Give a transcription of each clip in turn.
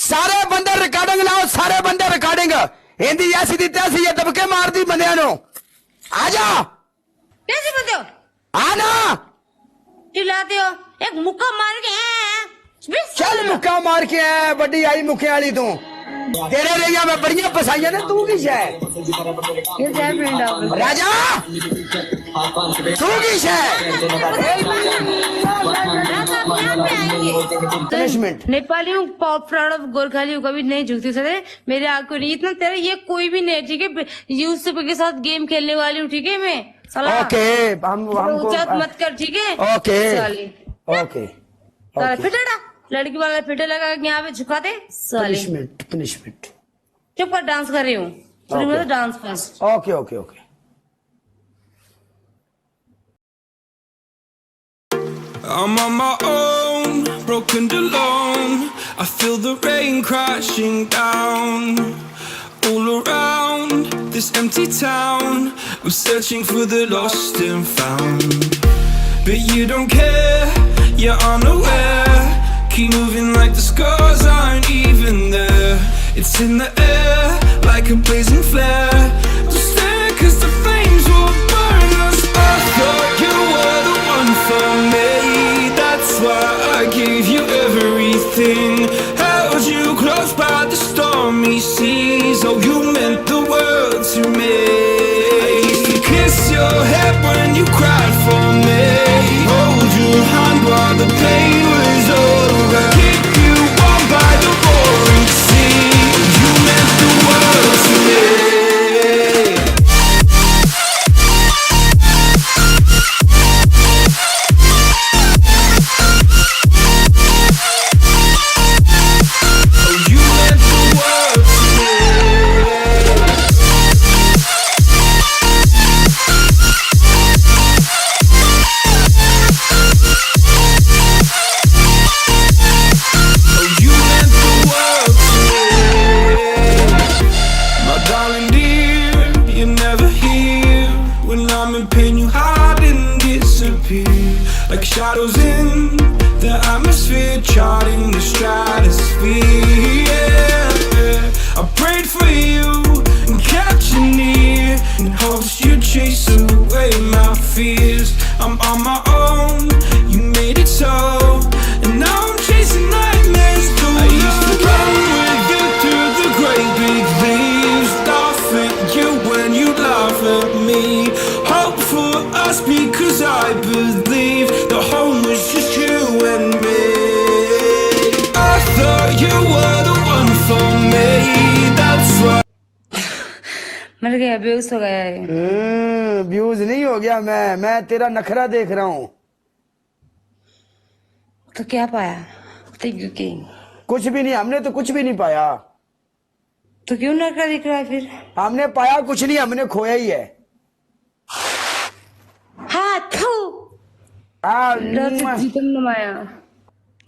सारे बंदे रिकॉर्डिंग लाओ, सारे बंदे रिकॉर्डिंग। हिंदी ऐसी दी तैसी ये दबके मार दी बंदे नो। आ जा कैसे बोलते हो? आना चिल्लाते हो, एक मुक्का मार के चल मुक्का मार के है बड़ी आई मुखे वाली तू। तेरे रैया मैं बढ़िया फसाइया ने तू की है राजा, तू की है पनिशमेंट। नेपाली हूँ, प्राउड ऑफ गोरखाली हूँ, कभी नहीं झुकती सर मेरे आग को नहीं इतना तेरा ये कोई भी नहीं, ठीक है। यूसुफ के साथ गेम खेलने वाली हूँ, ठीक है। मैं ओके हमको मत कर, ठीक है। ओके ओके फिटेड़ा लड़की वाला फिटे लगा यहाँ पे झुका दे। Punishment punishment. चुप कर, डांस कर रही हूँ। Dance first. Okay okay okay. I'm on my own, broken alone. I feel the rain crashing down all around this empty town. I'm searching for the lost and found, but you don't care, you're unaware. Keep moving like the scars aren't even there. It's in the air like a blazing flare. Don't stare 'cause the flames will burn us. I thought you were the one for me, that's why I gave you everything. Held you close by the stormy seas. Oh, you meant the world to me. I used to kiss your head when you cried for me, hold your hand while the pain was over, keep you warm by the roaring sea. You meant the world to me. Like shadows in the atmosphere, charting the stratosphere. Yeah. I prayed for you and kept you near in hopes you'd chase away my fears. I'm on my own, you made it so, and now I'm chasing nightmares too. I used to run with you through the great big leaves, laugh at you when you laugh at me, hope for us because I believe the home was just you and me. I thought you were the one for me, that's why. मर गया, बेहोश हो गया है। Views नहीं हो गया, मैं तेरा नखरा देख रहा हूँ। तो क्या पाया? क्योंकि कुछ भी नहीं, हमने तो कुछ भी नहीं पाया। तो क्यों नखरा दिख रहा है फिर? हमने पाया कुछ नहीं, हमने खोया ही है।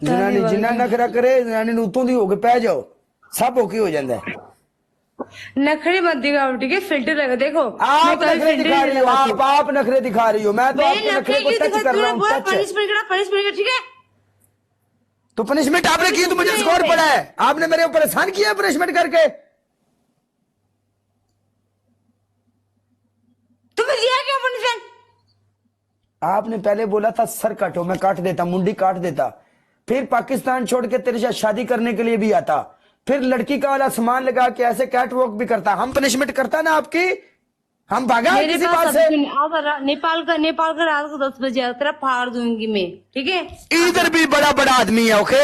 जनानी जिन्ना नखरा करे जनानी उतों दी होके पै जाओ, सब ओके हो जाता है। नखरे मत दिखाओ, ठीक है। फिल्टर लगा, देखो आप नखरे दिखा रही हो, आप नखरे दिखा रही हो, मैं तो आपके नखरे को टच कर रहा हूँ। पनिशमेंट, ठीक है। तो पनिशमेंट आपने की तो मुझे स्कोर पड़ा है, आपने मेरे ऊपर एहसान किया पनिशमेंट करके। तुम्हें दिया क्यों पनिशमेंट? आपने पहले बोला था सर काटो, मैं काट देता, मुंडी काट देता, फिर पाकिस्तान छोड़ के तेरे साथ शादी करने के लिए भी आता, फिर लड़की का वाला सामान लगा के ऐसे कैट वॉक भी करता। हम पनिशमेंट करता ना आपकी, हम भागा किसी बात से। नेपाल का रात को 10 बजे तेरा फाड़ दूंगी मैं, ठीक है। इधर भी बड़ा बड़ा आदमी है, ओके।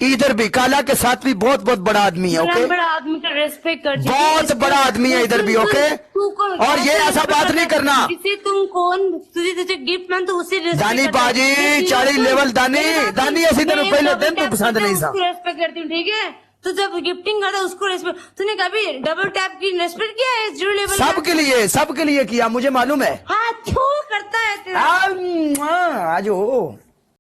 इधर भी काला के साथ भी बहुत बहुत बड़ा आदमी है, ओके। बड़ा आदमी का रेस्पेक्ट कर, बहुत बड़ा आदमी है इधर भी, ओके। और ये ऐसा बात नहीं करना। तुम कौन, तुझे गिफ्ट में तो उसे दानी बाजी 40 लेवल दानी ऐसी दिन पहले दिन तो पसंद नहीं था। रेस्पेक्ट करती हूँ, ठीक है। तो जब गिफ्टिंग करता उसको रेस्पेक्ट, तूने कभी डबल टैप की रेस्पेक्ट किया है? 0 लेवल सबके लिए किया, मुझे मालूम है। हाँ, क्यों करता है? आज